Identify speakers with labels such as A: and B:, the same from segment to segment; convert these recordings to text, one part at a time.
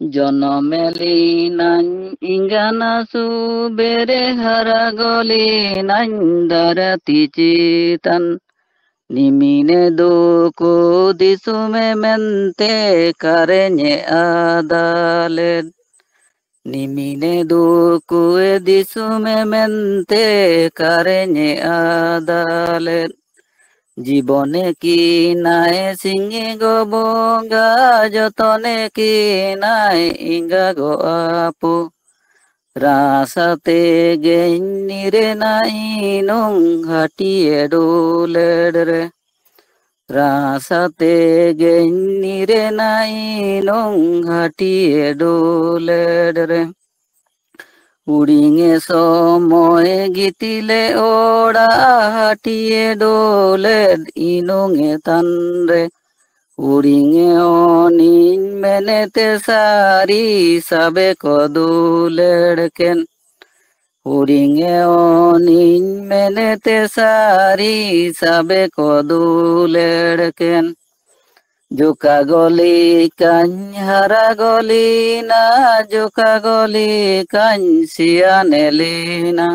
A: জনমেলি নাñ inganasu bere haragoli nañ darati citan nimine duku disume mente karenye adalet nimine duku disume mente karenye adalet জীবনে কি নাই সিংহে গো বঙ্গা যতনে কি নাই ইঙ্গা গো আপু রাসাতে গেন্নিরে নাই নং হাটিয়ে ডোলের রে রাসাতে গেন্নিরে নাই নং হাটিয়ে ডোলের রে উড়িঙে সময় গিতিলে ওড়া হাটিয়ে ডোলে ইনুঙে তানরে উড়িঙে অনিন মেনেতে সারি সাবে কদুলেড়কেন উড়িঙে অনিন মেনেতে সারি সাবে কদুলেড়কেন জোকা গলি কাñ হারা গলি না জোকা গলি কাñ সিয়ানেলি না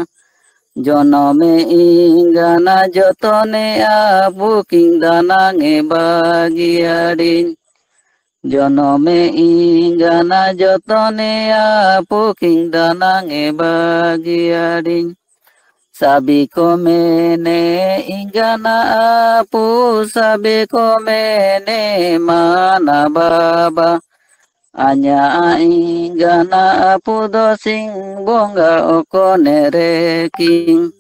A: জনমে ইঙ্গানা যতনে আবু কিংদানাঙে বাগিয়াডিন জনমে ইঙ্গানা যতনে আপু কিংদানাঙে বাগিয়াডিন sabi komene ingana apu sabi komene mana baba anya ingana apu dosing bonga okonere king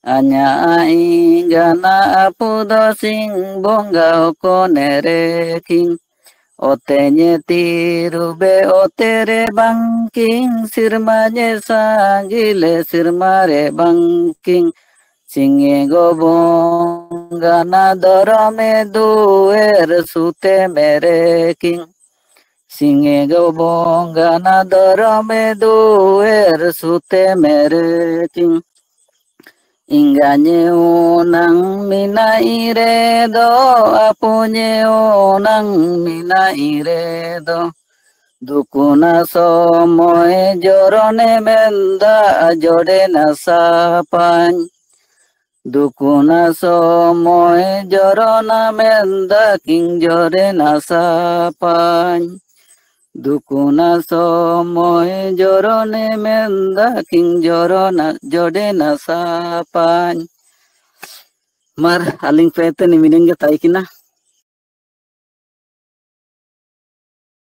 A: anya ingana apu dosing bonga okonere king otenye tirube otere bangking sirmanye sangile sirmare bangking singe gobongana dorame duer sute mere king singe gobongana dorame duer sute mere king Inganye unang minaire do apunye unang minaire do dukuna somoy jorone menda jode na sapan dukuna somoy jorona menda king jode na sapan dukuna somoy jorone menda king jorona jode na sapan mar aling pete ni minengge taikina